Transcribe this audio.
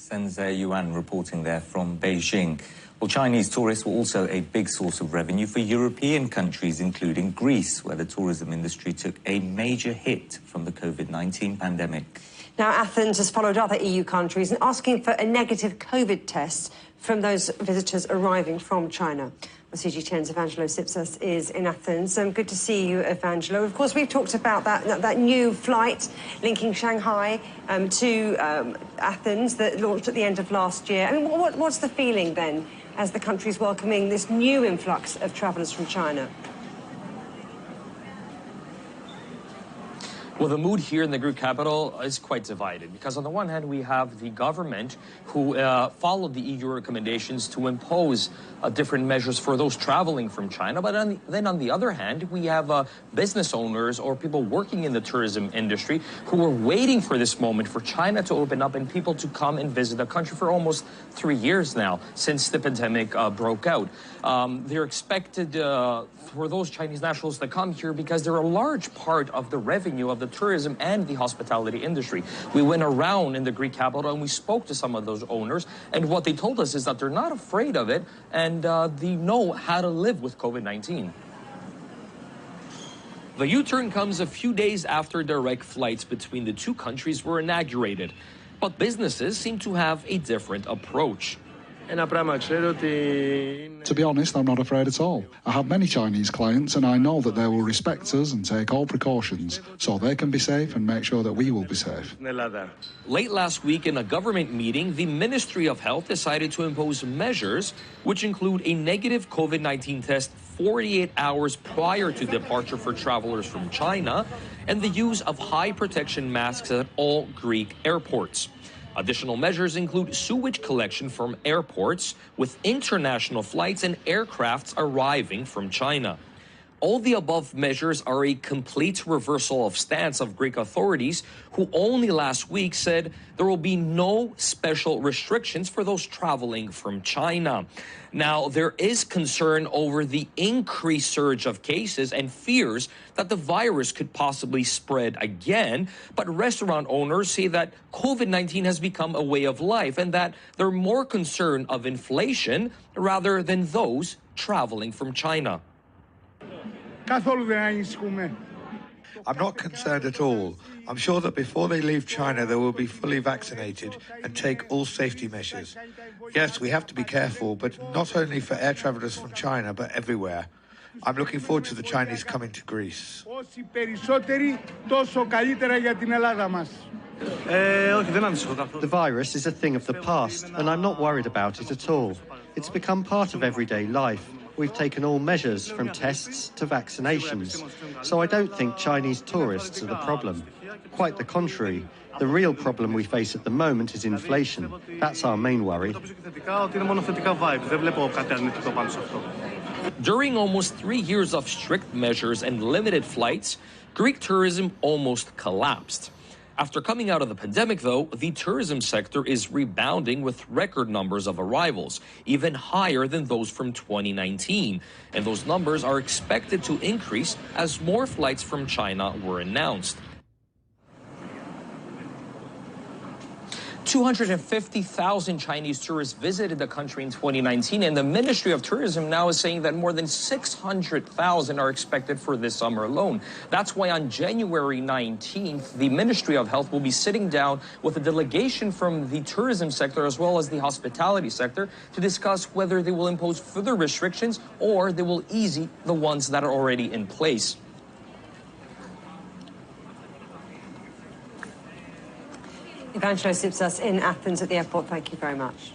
Senze Yuan reporting there from Beijing. Well, Chinese tourists were also a big source of revenue for European countries, including Greece, where the tourism industry took a major hit from the COVID-19 pandemic. Now, Athens has followed other EU countries in asking for a negative COVID test from those visitors arriving from China. CGTN's Evangelo Sipsas is in Athens. Good to see you, Evangelo. Of course, we've talked about that new flight linking Shanghai to Athens that launched at the end of last year. I mean, what's the feeling then as the country's welcoming this new influx of travellers from China? Well, the mood here in the Greek capital is quite divided because on the one hand, we have the government who followed the EU recommendations to impose different measures for those traveling from China. But then on the other hand, we have business owners or people working in the tourism industry who were waiting for this moment for China to open up and people to come and visit the country for almost 3 years now since the pandemic broke out. They're expected for those Chinese nationals to come here because they're a large part of the revenue of the tourism and the hospitality industry. We went around in the Greek capital and we spoke to some of those owners, and what they told us is that they're not afraid of it and they know how to live with COVID-19. The U-turn comes a few days after direct flights between the two countries were inaugurated, but businesses seem to have a different approach. To be honest, I'm not afraid at all. I have many Chinese clients and I know that they will respect us and take all precautions so they can be safe and make sure that we will be safe. Late last week in a government meeting, the Ministry of Health decided to impose measures which include a negative COVID-19 test 48 hours prior to departure for travelers from China and the use of high protection masks at all Greek airports. Additional measures include sewage collection from airports with international flights and aircrafts arriving from China. All the above measures are a complete reversal of stance of Greek authorities, who only last week said there will be no special restrictions for those traveling from China. Now, there is concern over the increased surge of cases and fears that the virus could possibly spread again. But restaurant owners say that COVID-19 has become a way of life and that they're more concerned of inflation rather than those traveling from China. I'm not concerned at all. I'm sure that before they leave China, they will be fully vaccinated and take all safety measures. Yes, we have to be careful, but not only for air travellers from China, but everywhere. I'm looking forward to the Chinese coming to Greece. The virus is a thing of the past, and I'm not worried about it at all. It's become part of everyday life. We've taken all measures, from tests to vaccinations. So I don't think Chinese tourists are the problem. Quite the contrary. The real problem we face at the moment is inflation. That's our main worry. During almost 3 years of strict measures and limited flights, Greek tourism almost collapsed. After coming out of the pandemic, though, the tourism sector is rebounding with record numbers of arrivals, even higher than those from 2019. And those numbers are expected to increase as more flights from China were announced. 250,000 Chinese tourists visited the country in 2019, and the Ministry of Tourism now is saying that more than 600,000 are expected for this summer alone. That's why on January 19th, the Ministry of Health will be sitting down with a delegation from the tourism sector as well as the hospitality sector to discuss whether they will impose further restrictions or they will ease the ones that are already in place. Evangelo Sipsas in Athens at the airport. Thank you very much.